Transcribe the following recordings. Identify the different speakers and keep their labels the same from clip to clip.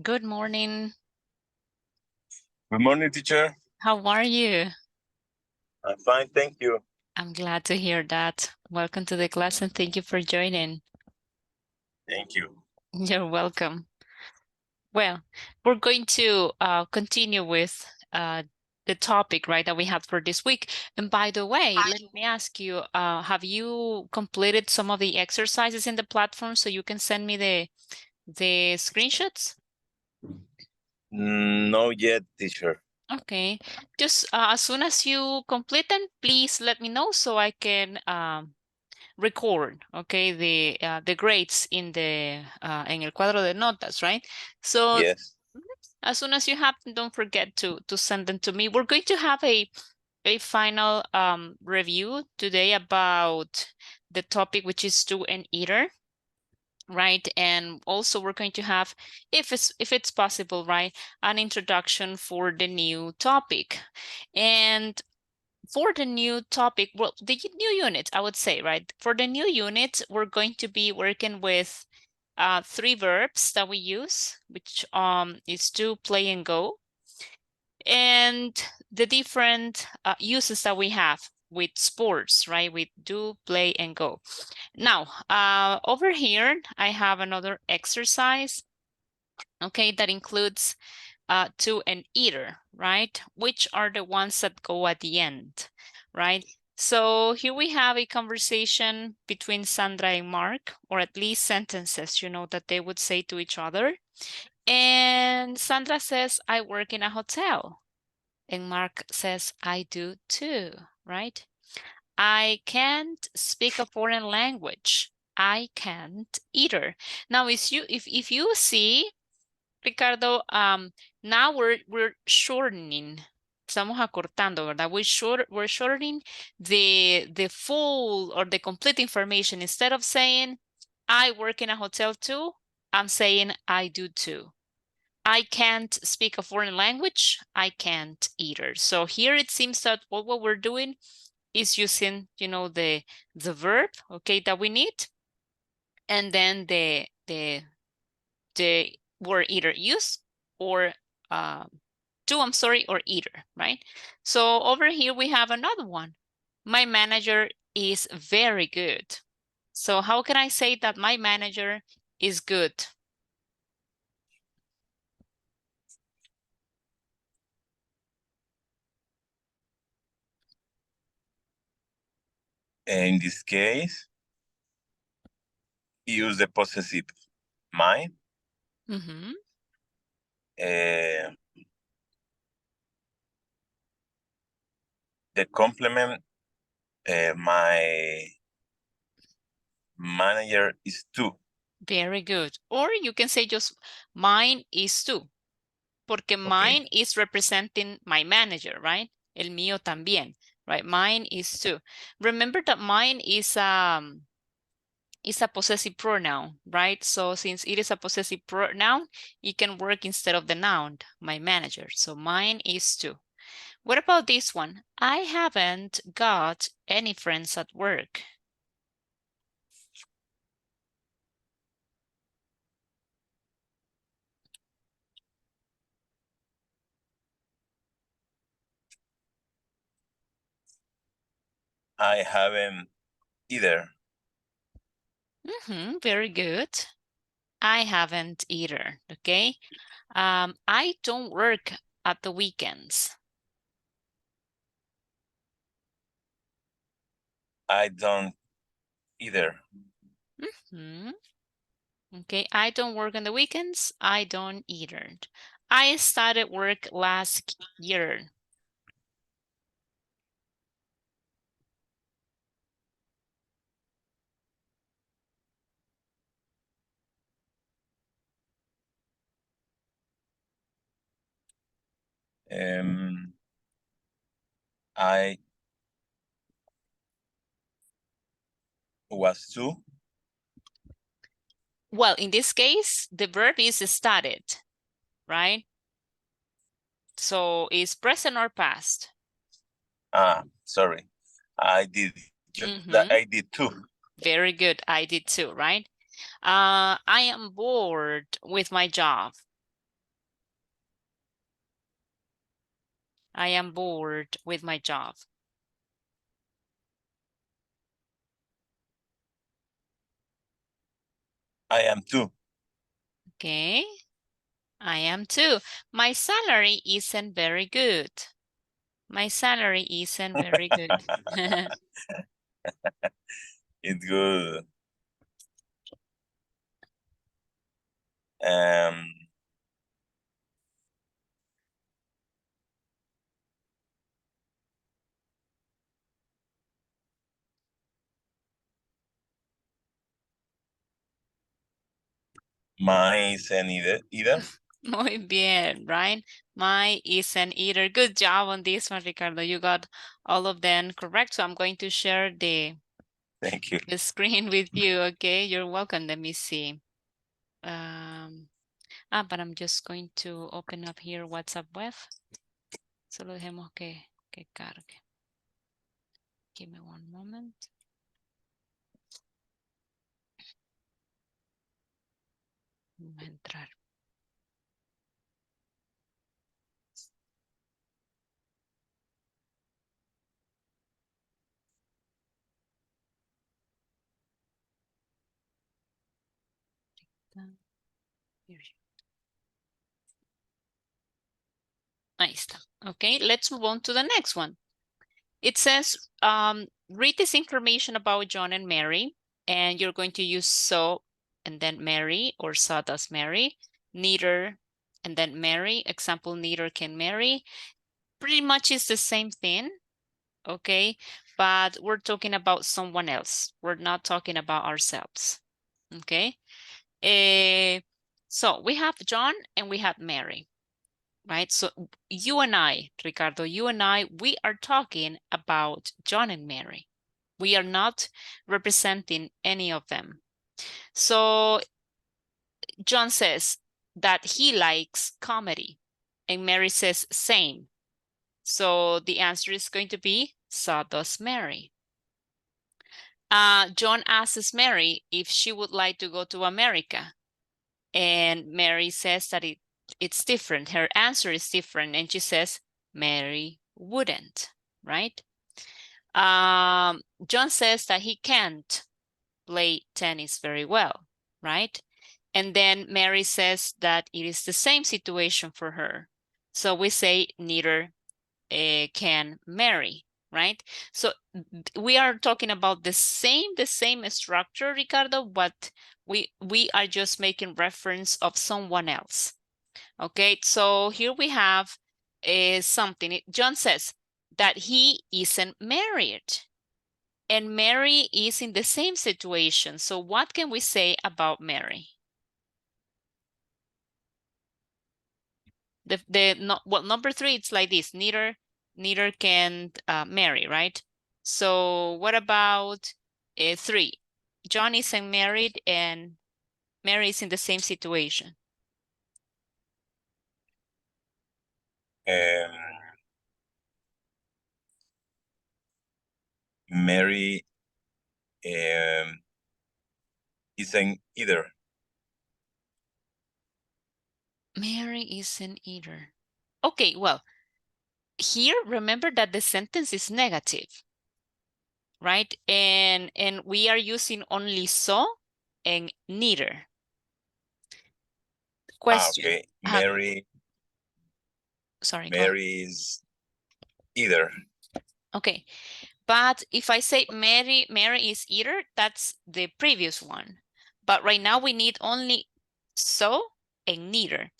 Speaker 1: Good morning.
Speaker 2: Good morning, teacher.
Speaker 1: How are you?
Speaker 2: I'm fine, thank you.
Speaker 1: I'm glad to hear that. Welcome to the class and thank you for joining.
Speaker 2: Thank you.
Speaker 1: You're welcome. Well, we're going to continue with the topic, right, that we have for this week. And by the way, let me ask you, have you completed some of the exercises in the platform so you can send me the screenshots?
Speaker 2: No yet, teacher.
Speaker 1: Okay, just as soon as you complete them, please let me know so I can record, okay, the grades in the en el cuadro de notas, right? So
Speaker 2: Yes.
Speaker 1: as soon as you have them, don't forget to send them to me. We're going to have a final review today about the topic, which is do and eater, right? And also we're going to have, if it's possible, right, an introduction for the new topic. And for the new topic, well, the new unit, I would say, right? For the new unit, we're going to be working with 3 verbs that we use, which is do, play, and go. And the different uses that we have with sports, right? With do, play, and go. Now, over here, I have another exercise, okay, that includes to and eater, right? Which are the ones that go at the end, right? So here we have a conversation between Sandra and Mark, or at least sentences, that they would say to each other. And Sandra says, I work in a hotel. And Mark says, I do too, right? I can't speak a foreign language. I can't either. Now, if you see, Ricardo, now we're shortening. Estamos acortando, ¿verdad? We're shortening the full or the complete information. Instead of saying, I work in a hotel too, I'm saying, I do too. I can't speak a foreign language. I can't either. So here it seems that what we're doing is using, the verb, okay, that we need, and then the word either use or do, I'm sorry, or either, right? So over here we have another one. My manager is very good. So how can I say that my manager is good?
Speaker 2: In this case, use the possessive my.
Speaker 1: Mm-hmm.
Speaker 2: The complement, my manager is too.
Speaker 1: Very good. Or you can say just mine is too. Porque mine is representing my manager, right? El mío también, right? Mine is too. Remember that mine is a possessive pronoun, right? So since it is a possessive pronoun, it can work instead of the noun, my manager. So mine is too. What about this one? I haven't got any friends at work.
Speaker 2: I haven't either.
Speaker 1: Very good. I haven't either, okay? I don't work at the weekends.
Speaker 2: I don't either.
Speaker 1: Okay, I don't work on the weekends. I don't either. I started work last year.
Speaker 2: I was too.
Speaker 1: Well, in this case, the verb is started, right? So is present or past?
Speaker 2: Sorry. I did. I did too.
Speaker 1: Very good. I did too, right? I am bored with my job. I am bored with my job.
Speaker 2: I am too.
Speaker 1: Okay. I am too. My salary isn't very good. My salary isn't very good.
Speaker 2: It's good. Um, mine isn't either.
Speaker 1: Muy bien, right? My isn't either. Good job on this one, Ricardo. You got all of them correct. So I'm going to share the
Speaker 2: Thank you.
Speaker 1: screen with you. Okay, you're welcome. Let me see. But I'm just going to open up here WhatsApp web. Solo dejemos que cargue. Give me one moment. Vamos a entrar. Ahí está. Okay, let's move on to the next one. It says, read this information about John and Mary, and you're going to use so and then Mary, or so does Mary, neither and then Mary. Example, neither can Mary. Pretty much is the same thing, okay? But we're talking about someone else. We're not talking about ourselves, okay? So we have John and we have Mary, right? So you and I, Ricardo, you and I, we are talking about John and Mary. We are not representing any of them. So John says that he likes comedy, and Mary says same. So the answer is going to be, so does Mary. John asks Mary if she would like to go to America. And Mary says that it's different. Her answer is different. And she says, Mary wouldn't, right? John says that he can't play tennis very well, right? And then Mary says that it is the same situation for her. So we say neither can Mary, right? So we are talking about the same structure, Ricardo, but we are just making reference of someone else. Okay, so here we have something. John says that he isn't married, and Mary is in the same situation. So what can we say about Mary? Well, number 3, it's like this: neither can marry, right? So what about 3? John isn't married and Mary is in the same situation.
Speaker 2: Mary isn't either.
Speaker 1: Mary isn't either. Okay, well, here remember that the sentence is negative, right? And we are using only so and neither. Question.
Speaker 2: Okay. Mary.
Speaker 1: Sorry.
Speaker 2: Mary is either.
Speaker 1: Okay. But if I say Mary is either, that's the previous one. But right now we need only so and neither.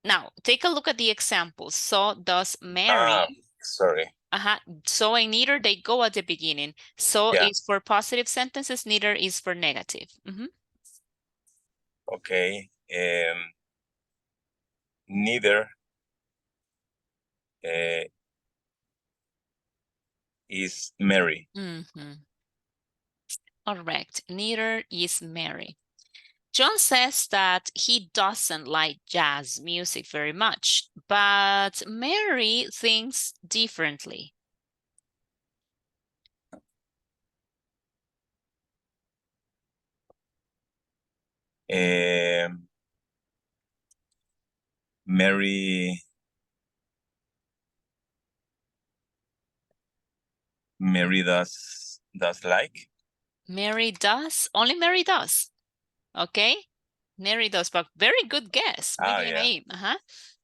Speaker 1: Now, take a look at the examples. So does Mary.
Speaker 2: Sorry.
Speaker 1: So and neither, they go at the beginning. So
Speaker 2: Yeah.
Speaker 1: is for positive sentences, neither is for negative.
Speaker 2: Okay. Neither is Mary.
Speaker 1: Correct. Neither is Mary. John says that he doesn't like jazz music very much, but Mary thinks differently.
Speaker 2: Mary does like.
Speaker 1: Mary does. Only Mary does. Okay. Mary does, but very good guess. Muy bien
Speaker 2: Yeah.
Speaker 1: ahí.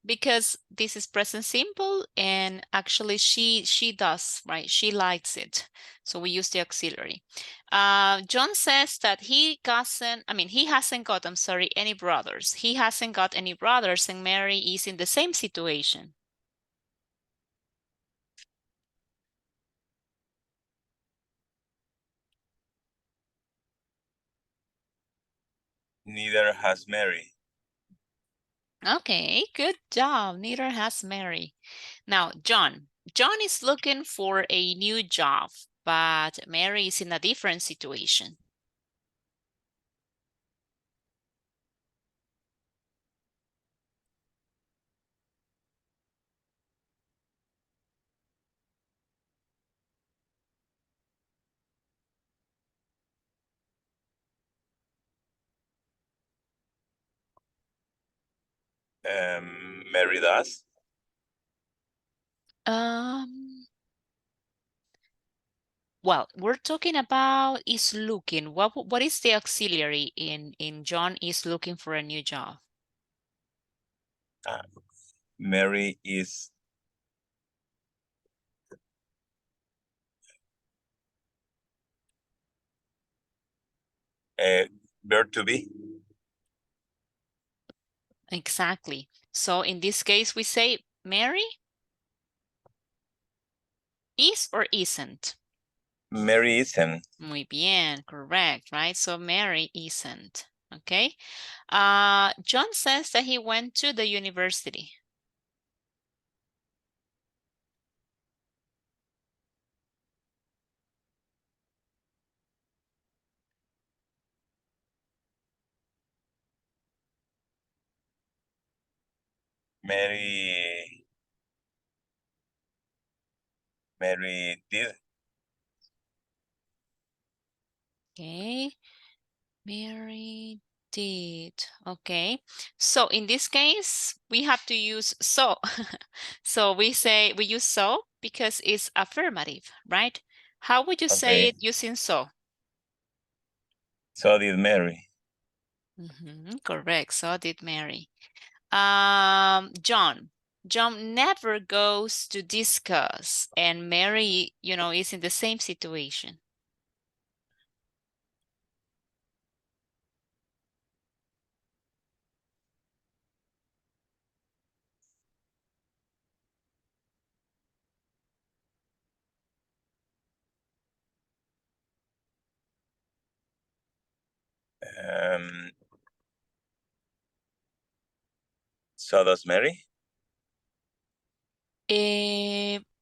Speaker 1: Because this is present simple and actually she does, right? She likes it. So we use the auxiliary. John says that he hasn't got, I'm sorry, any brothers. He hasn't got any brothers and Mary is in the same situation.
Speaker 2: Neither has Mary.
Speaker 1: Okay, good job. Neither has Mary. Now, John. John is looking for a new job, but Mary is in a different situation.
Speaker 2: Mary does.
Speaker 1: Well, we're talking about is looking. What is the auxiliary in John is looking for a new job?
Speaker 2: Mary is verb to be.
Speaker 1: Exactly. So in this case, we say Mary is or isn't?
Speaker 2: Mary isn't.
Speaker 1: Muy bien, correct, right? So Mary isn't, okay? John says that he went to the university.
Speaker 2: Mary did.
Speaker 1: Okay, Mary did. Okay, so in this case, we have to use so. So we use so because it's affirmative, right? How would you say it using so?
Speaker 2: So did Mary.
Speaker 1: Correct, so did Mary. John. John never goes to discuss, and Mary, is in the same situation.
Speaker 2: So does Mary.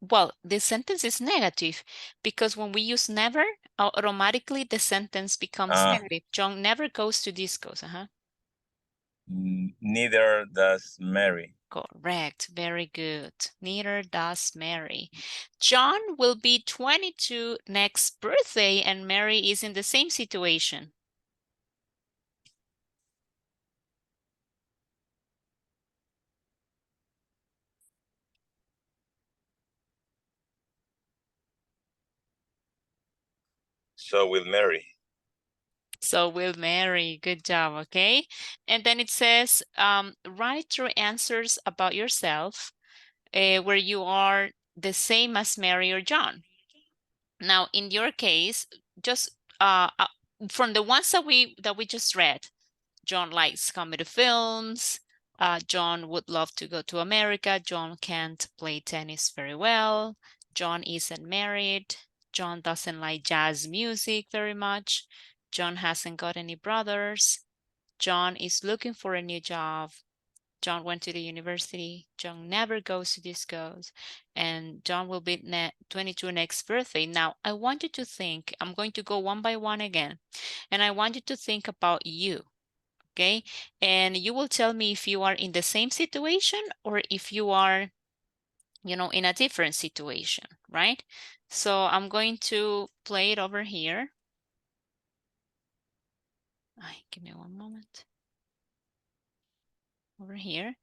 Speaker 1: Well, the sentence is negative because when we use never, automatically the sentence becomes negative. John never goes to discos.
Speaker 2: Neither does Mary.
Speaker 1: Correct. Very good. Neither does Mary. John will be 22 next birthday and Mary is in the same situation.
Speaker 2: So will Mary.
Speaker 1: So will Mary. Good job. Okay. And then it says, write your answers about yourself where you are the same as Mary or John. Now, in your case, just from the ones that we just read, John likes comedy films. John would love to go to America. John can't play tennis very well. John isn't married. John doesn't like jazz music very much. John hasn't got any brothers. John is looking for a new job. John went to the university. John never goes to discos. And John will be 22 next birthday. Now, I want you to think, I'm going to go one by one again. And I want you to think about you, okay? And you will tell me if you are in the same situation or if you are, in a different situation, right? So I'm going to play it over here. Give me one moment. over here.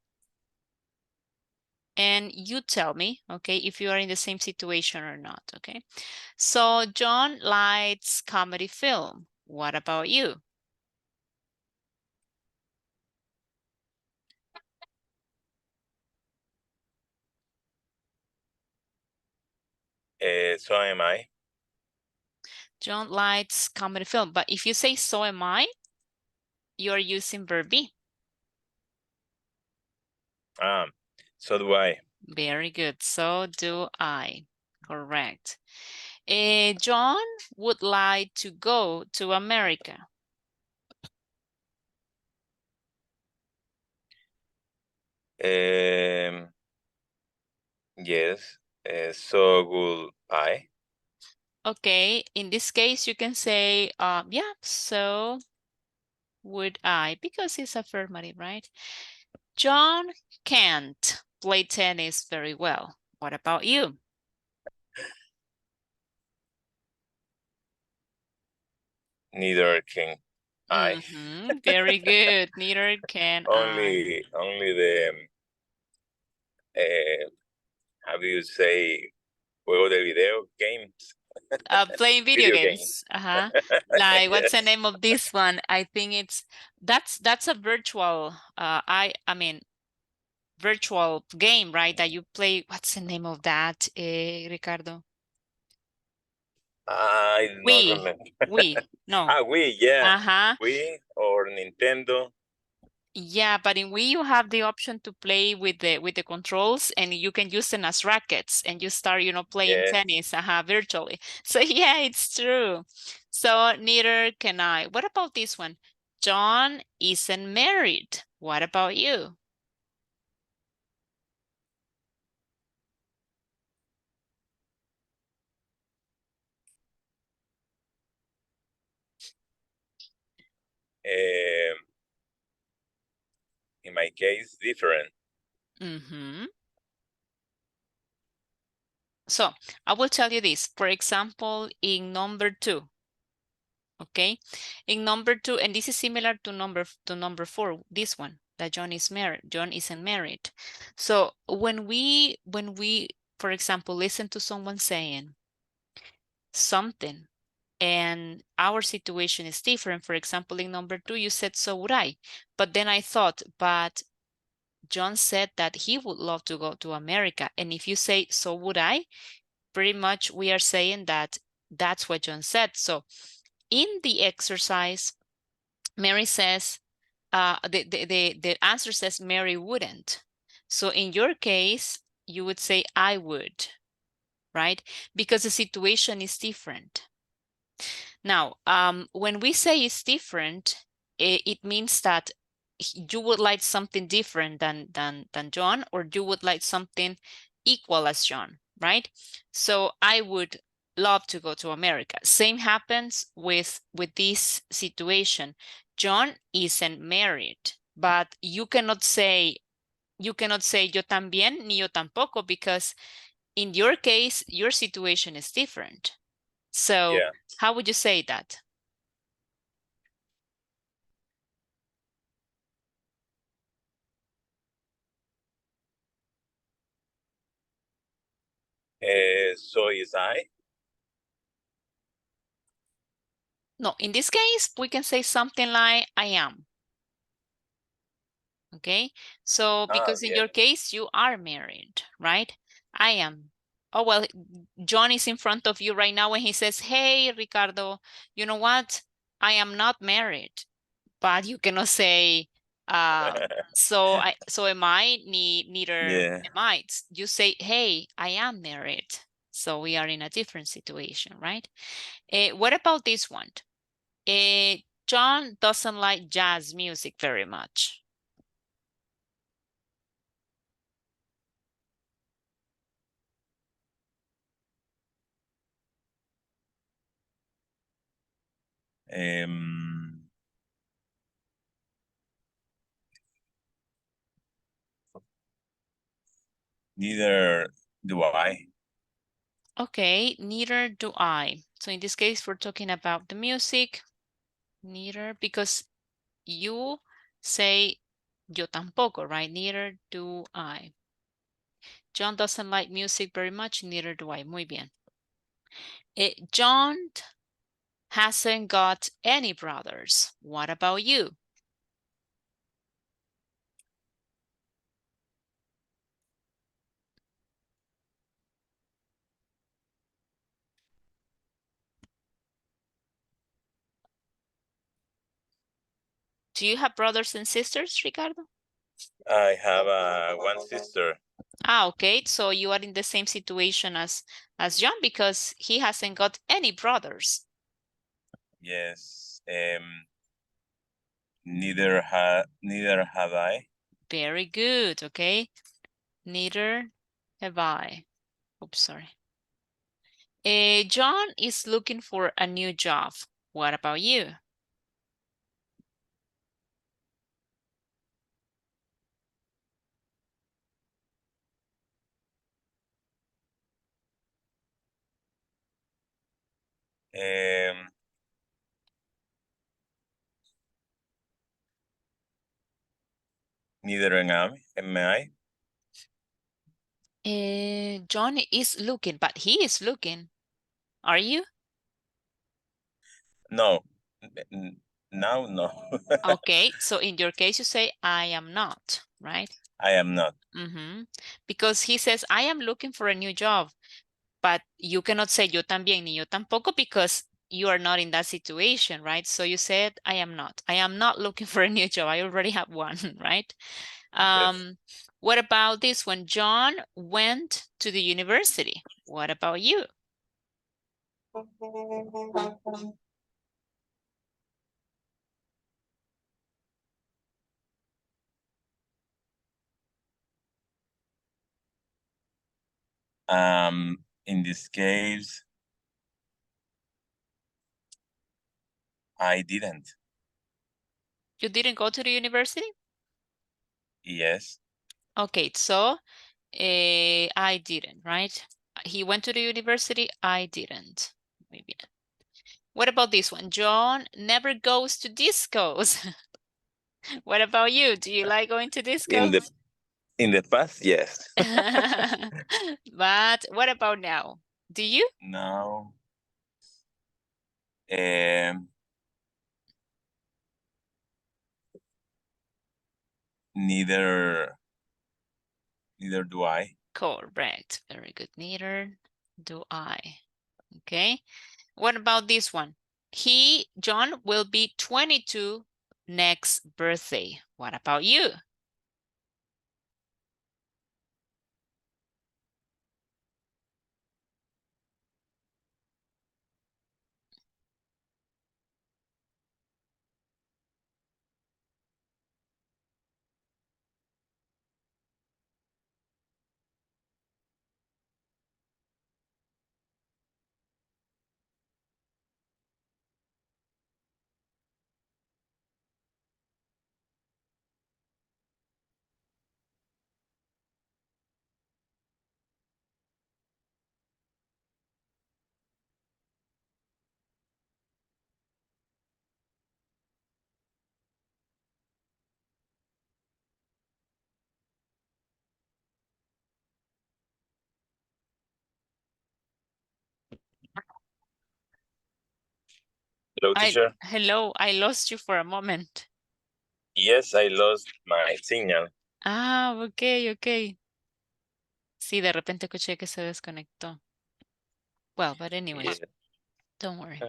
Speaker 1: And you tell me, okay, if you are in the same situation or not, okay? So John likes comedy film. What about you?
Speaker 2: So am I.
Speaker 1: John likes comedy film. But if you say so am I, you're using verb be.
Speaker 2: So do I.
Speaker 1: Very good. So do I. Correct. John would like to go to America.
Speaker 2: Yes. So would I.
Speaker 1: Okay, in this case, you can say, yeah, so would I, because it's affirmative, right? John can't play tennis very well. What about you?
Speaker 2: Neither can I.
Speaker 1: Very good. Neither can I.
Speaker 2: Only the how do you say juego de video games?
Speaker 1: Playing video
Speaker 2: Video games.
Speaker 1: games. Like, what's the
Speaker 2: Yes.
Speaker 1: name of this one? I think that's a virtual. I mean virtual game, right? That you play. What's the name of that, Ricardo?
Speaker 2: I don't
Speaker 1: Wii.
Speaker 2: remember.
Speaker 1: Wii. No.
Speaker 2: Wii, yeah.
Speaker 1: Uh-huh.
Speaker 2: Wii or Nintendo.
Speaker 1: Yeah, but in Wii you have the option to play with the controls, and you can use them as rackets, and you start, playing
Speaker 2: Yes.
Speaker 1: tennis, virtually. So yeah, it's true. So neither can I. What about this one? John isn't married. What about you?
Speaker 2: Um, in my case, different.
Speaker 1: Mm-hmm. So I will tell you this. For example, in number 2, okay? In number 2, and this is similar to number 4, this one, that John is married. John isn't married. So when we, for example, listen to someone saying something and our situation is different, for example, in number 2, you said, so would I. But then I thought, but John said that he would love to go to America. And if you say, so would I, pretty much we are saying that that's what John said. So in the exercise, Mary says, the answer says Mary wouldn't. So in your case, you would say I would, right? Because the situation is different. Now, when we say it's different, it means that you would like something different than John, or you would like something equal as John, right? So I would love to go to America. Same happens with this situation. John isn't married, but you cannot say yo también ni yo tampoco, because in your case, your situation is different. So
Speaker 2: Yeah.
Speaker 1: how would you say that?
Speaker 2: So is I.
Speaker 1: No, in this case, we can say something like I am. Okay, so because in
Speaker 2: Yeah.
Speaker 1: your case, you are married, right? I am. Oh, well, John is in front of you right now and he says, hey, Ricardo, you know what? I am not married. But you cannot say, so am I, neither
Speaker 2: Yeah.
Speaker 1: am I. You say, hey, I am married. So we are in a different situation, right? What about this one? John doesn't like jazz music very much.
Speaker 2: Um, Neither do I.
Speaker 1: Okay, neither do I. So in this case, we're talking about the music. Neither, because you say Yo tampoco, right? Neither do I. John doesn't like music very much, neither do I. Muy bien. John hasn't got any brothers. What about you? Do you have brothers and sisters, Ricardo?
Speaker 2: I have one sister.
Speaker 1: Ah, okay. So you are in the same situation as John because he hasn't got any brothers.
Speaker 2: Yes. Neither have I.
Speaker 1: Very good, okay? Neither have I. Oops, sorry. John is looking for a new job. What about you?
Speaker 2: Um, Neither am I.
Speaker 1: John is looking, but he is looking. Are you?
Speaker 2: No. Now, no.
Speaker 1: Okay, so in your case, you say, I am not, right?
Speaker 2: I am not.
Speaker 1: Because he says, I am looking for a new job, but you cannot say yo también ni yo tampoco because you are not in that situation, right? So you said, I am not. I am not looking for a new job. I already have one, right?
Speaker 2: Yes.
Speaker 1: What about this one? John went to the university. What about you?
Speaker 2: In this case, I didn't.
Speaker 1: You didn't go to the university?
Speaker 2: Yes.
Speaker 1: Okay, so I didn't, right? He went to the university. I didn't. Maybe. What about this one? John never goes to discos. What about you? Do you like going to
Speaker 2: In
Speaker 1: discos?
Speaker 2: the past, yes.
Speaker 1: But what about now? Do you?
Speaker 2: Now, um, neither do I.
Speaker 1: Correct. Very good. Neither do I. Okay. What about this one? John, will be 22 next birthday. What about you?
Speaker 2: Hello, teacher.
Speaker 1: Hello, I lost you for a moment.
Speaker 2: Yes, I lost my signal.
Speaker 1: Ah, ok, ok. Sí, de repente escuché que se desconectó. Well, but anyways, don't worry.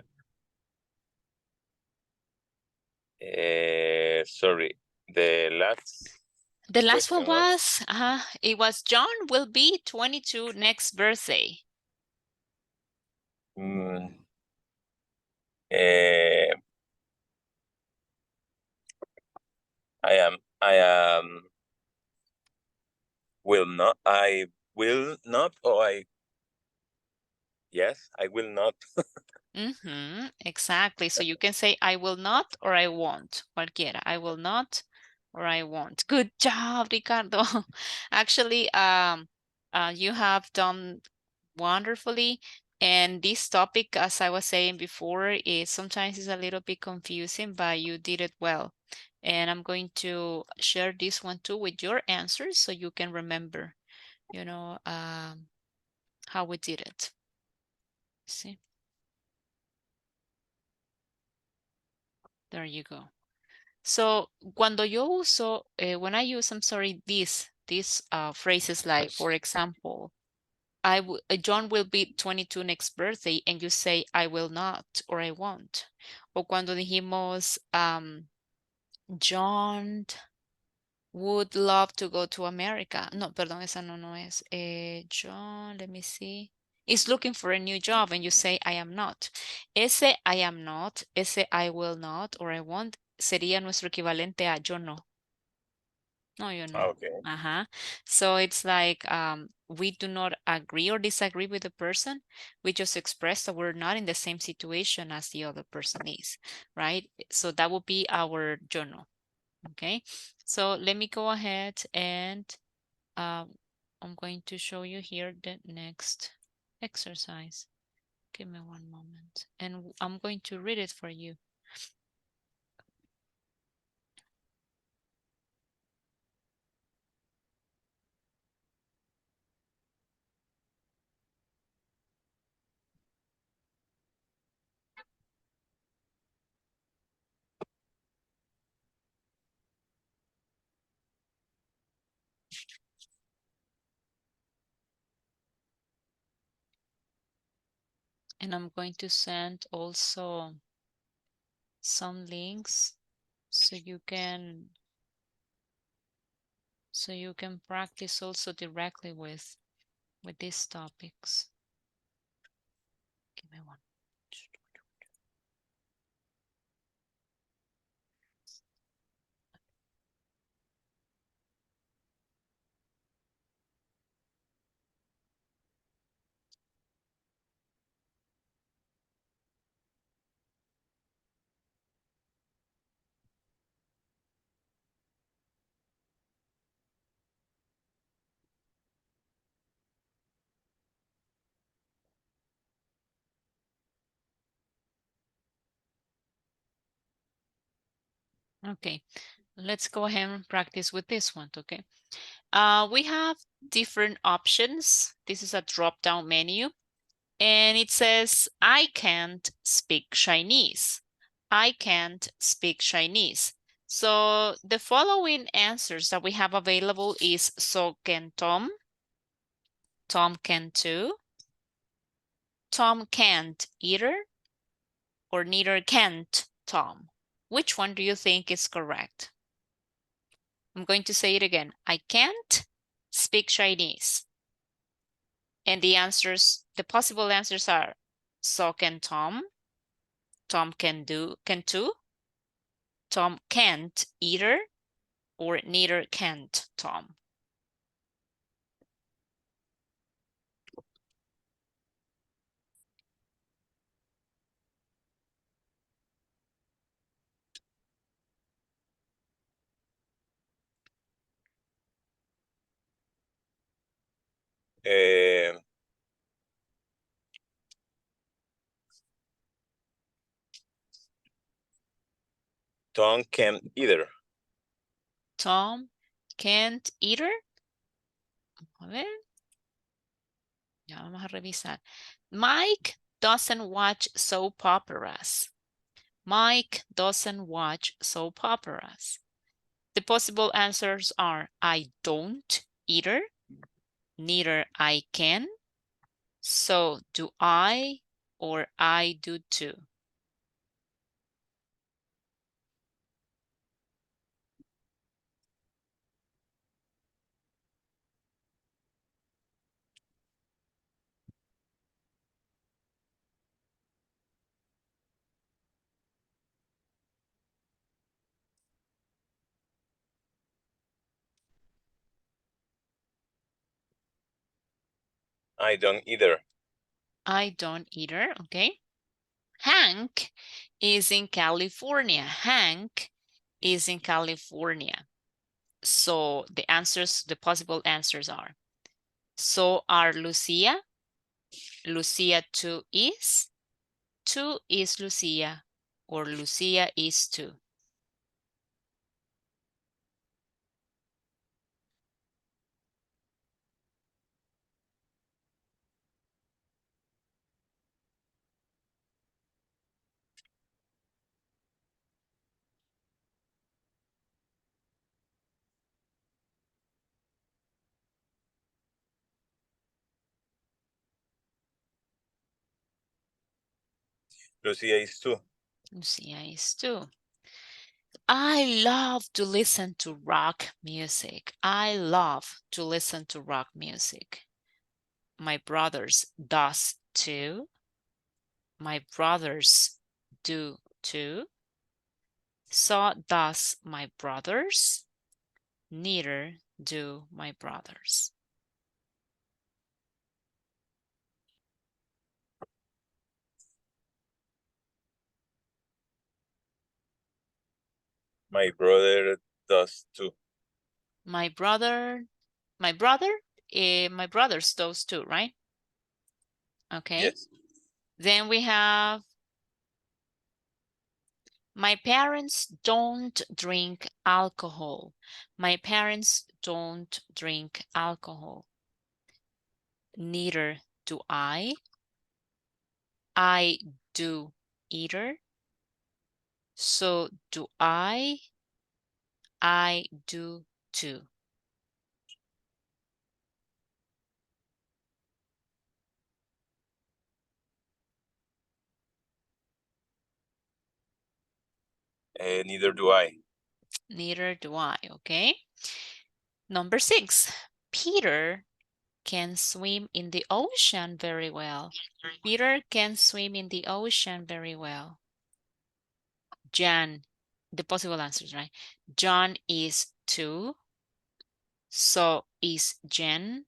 Speaker 2: Sorry. The last
Speaker 1: The last one
Speaker 2: question was.
Speaker 1: it was John will be 22 next birthday.
Speaker 2: Mm, I am will not. I will not, or yes, I will not.
Speaker 1: Exactly. So you can say I will not or I won't. Cualquiera. I will not or I won't. Good job, Ricardo. Actually, you have done wonderfully. And this topic, as I was saying before, is sometimes is a little bit confusing, but you did it well. And I'm going to share this one too with your answers so you can remember, you know, how we did it. See? There you go. So, cuando yo uso, when I use, I'm sorry, these phrases like, for example, John will be 22 next birthday, and you say, I will not, or I won't. O cuando dijimos, John would love to go to America. No, perdón, esa no es. John, let me see. Is looking for a new job, and you say, I am not. Ese I am not, ese I will not, or I won't, sería nuestro equivalente a yo no. No, you know.
Speaker 2: Okay.
Speaker 1: So it's like we do not agree or disagree with the person. We just express that we're not in the same situation as the other person is, right? So that would be our journal. Okay. So let me go ahead and I'm going to show you here the next exercise. Give me one moment. And I'm going to read it for you. And I'm going to send also some links so you can practice also directly with these topics. Give me one. Okay, let's go ahead and practice with this one, okay? We have different options. This is a drop-down menu. And it says, I can't speak Chinese. I can't speak Chinese. So the following answers that we have available is so can Tom. Tom can too. Tom can't either. Or neither can't Tom. Which one do you think is correct? I'm going to say it again. I can't speak Chinese. And the possible answers are, so can Tom. Tom can too. Tom can't either, or neither can't Tom.
Speaker 2: Tom can either.
Speaker 1: Tom can't either. A ver. Ya vamos a revisar. Mike doesn't watch soap operas. Mike doesn't watch soap operas. The possible answers are I don't either, neither I can, so do I, or I do too.
Speaker 2: I don't either.
Speaker 1: I don't either, okay. Hank is in California. Hank is in California. So the possible answers are, so are Lucia. Lucia too is Lucia, or Lucia is too.
Speaker 2: Lucia is 2.
Speaker 1: Lucia is 2. I love to listen to rock music. I love to listen to rock music. My brothers does too. My brothers do too. So does my brothers. Neither do my brothers.
Speaker 2: My brother does too.
Speaker 1: My brothers does too, right? Okay.
Speaker 2: Yes.
Speaker 1: Then we have, my parents don't drink alcohol. My parents don't drink alcohol. Neither do I. I do either. So do I. I do too.
Speaker 2: Neither do I.
Speaker 1: Neither do I, okay? Number 6, Peter can swim in the ocean very well. Peter can swim in the ocean very well. John, the possible answers, right? John is 2. So is Jen.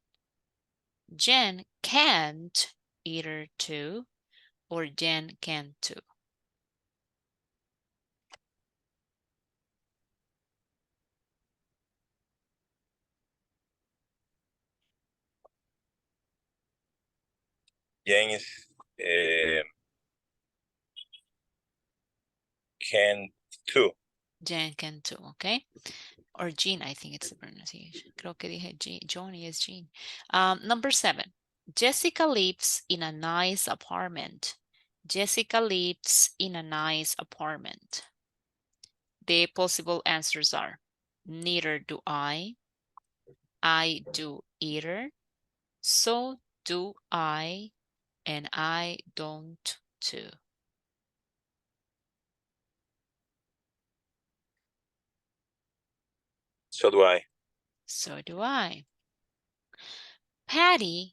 Speaker 1: Jen can't either 2, or Jen can 2.
Speaker 2: Jen is can 2.
Speaker 1: Jen can 2, okay? Or Jean, I think it's the pronunciation. Creo que dije Jean, Johnny is Jean. Number 7, Jessica lives in a nice apartment. Jessica lives in a nice apartment. The possible answers are, neither do I do either, so do I, and I don't too.
Speaker 2: So do I.
Speaker 1: So do I. Patty's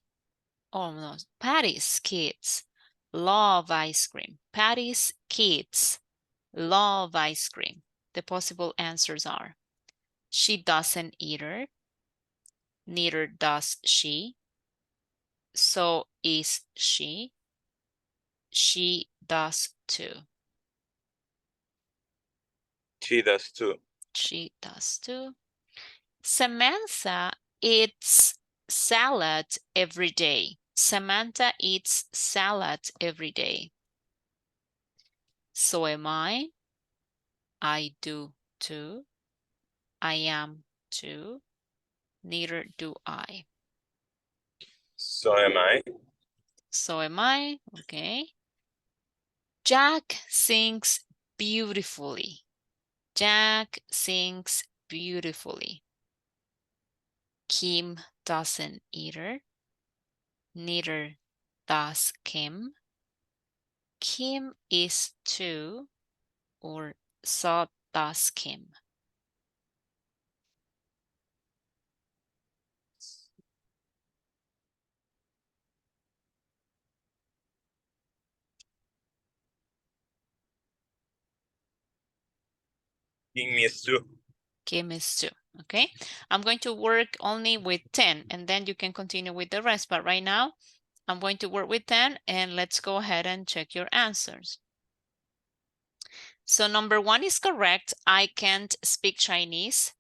Speaker 1: kids love ice cream. Patty's kids love ice cream. The possible answers are, she doesn't either, neither does she, so is she does too.
Speaker 2: She does too.
Speaker 1: She does too. Samantha eats salad every day. Samantha eats salad every day. So am I. I do too. I am too. Neither do I.
Speaker 2: So am I.
Speaker 1: So am I. Okay. Jack sings beautifully. Jack sings beautifully. Kim doesn't either. Neither does Kim. Kim is 2, or so does Kim.
Speaker 2: Kim is 2.
Speaker 1: Kim is 2, okay? I'm going to work only with 10, and then you can continue with the rest. But right now, I'm going to work with 10, and let's go ahead and check your answers. So number 1 is correct. I can't speak Chinese.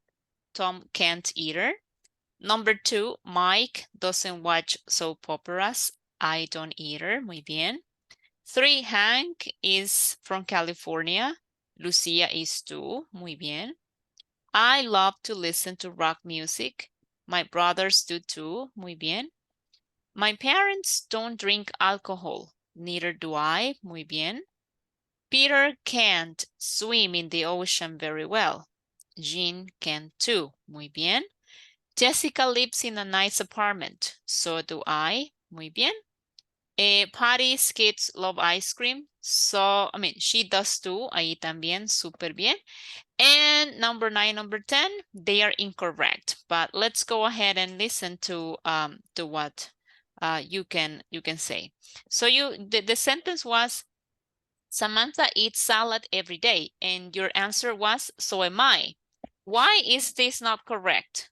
Speaker 1: Tom can't either. Number 2, Mike doesn't watch soap operas. I don't either. Muy bien. 3, Hank is from California. Lucia is 2. Muy bien. I love to listen to rock music. My brothers do too. Muy bien. My parents don't drink alcohol. Neither do I. Muy bien. Peter can't swim in the ocean very well. Jean can too. Muy bien. Jessica lives in a nice apartment. So do I. Muy bien. Patty's kids love ice cream. So, I mean, she does too. Ahí también, súper bien. And number 9, number 10, they are incorrect. But let's go ahead and listen to what you can say. So the sentence was, Samantha eats salad every day, and your answer was, so am I. Why is this not correct?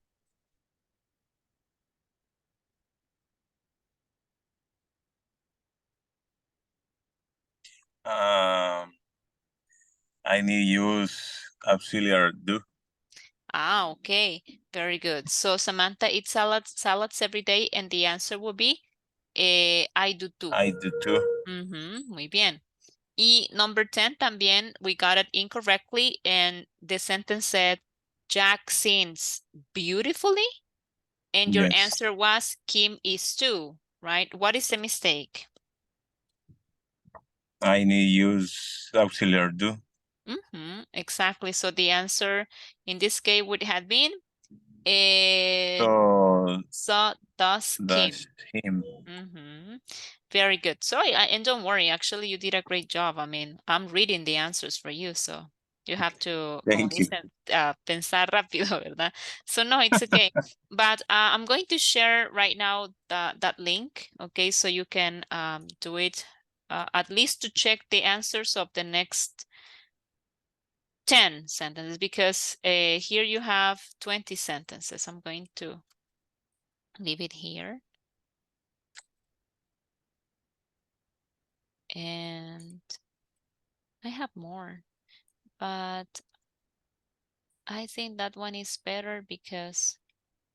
Speaker 2: I need use auxiliary do.
Speaker 1: Ah, okay. Very good. So Samantha eats salads every day, and the answer will be, I do too.
Speaker 2: I do too.
Speaker 1: Muy bien. Y number 10 también, we got it incorrectly, and the sentence said, Jack sings beautifully, and your
Speaker 2: Yes.
Speaker 1: answer was, Kim is too, right? What is the mistake?
Speaker 2: I need use auxiliary do.
Speaker 1: Exactly. So the answer in this case would have been, so does Kim.
Speaker 2: That's him.
Speaker 1: Very good. So, and don't worry, actually, you did a great job. I mean, I'm reading the answers for you, so you have to, como
Speaker 2: Thank you.
Speaker 1: dicen, pensar rápido, ¿verdad? So no, it's okay. But I'm going to share right now that link, okay? So you can do it at least to check the answers of the next 10 sentences, because here you have 20 sentences. I'm going to leave it here. And I have more, but I think that one is better because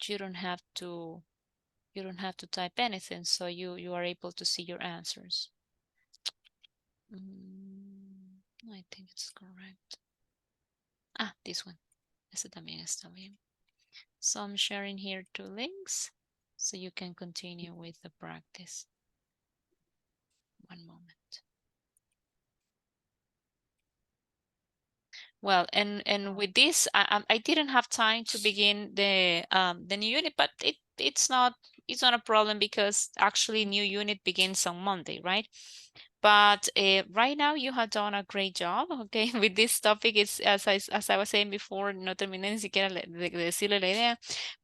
Speaker 1: you don't have to type anything, so you are able to see your answers. I think it's correct. Ah, this one. Ese también está bien. So I'm sharing here 2 links so you can continue with the practice. One moment. Well, and with this, I didn't have time to begin the new unit, but it's not a problem because actually new unit begins on Monday, right? But right now you have done a great job, okay? With this topic, it's as I was saying before, no terminé ni siquiera de decirle la idea.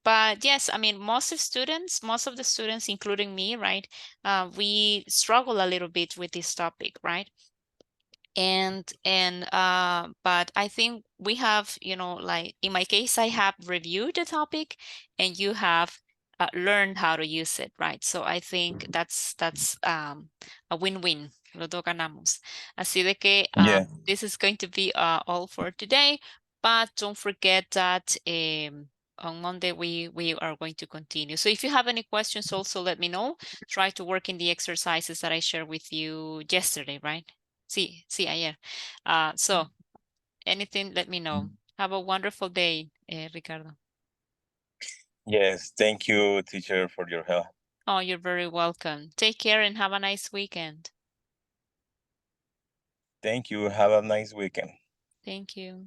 Speaker 1: But yes, I mean, most of the students, including me, right? We struggle a little bit with this topic, right? But I think we have, like in my case, I have reviewed the topic and you have learned how to use it, right? So I think that's a win-win. Los dos ganamos. Así de que
Speaker 2: Yeah.
Speaker 1: this is going to be all for today, but don't forget that on Monday we are going to continue. So if you have any questions, also let me know. Try to work in the exercises that I shared with you yesterday, right? Sí, ayer. So anything, let me know. Have a wonderful day, Ricardo.
Speaker 2: Yes. Thank you, teacher, for your help.
Speaker 1: Oh, you're very welcome. Take care and have a nice weekend.
Speaker 2: Thank you. Have a nice weekend.
Speaker 1: Thank you.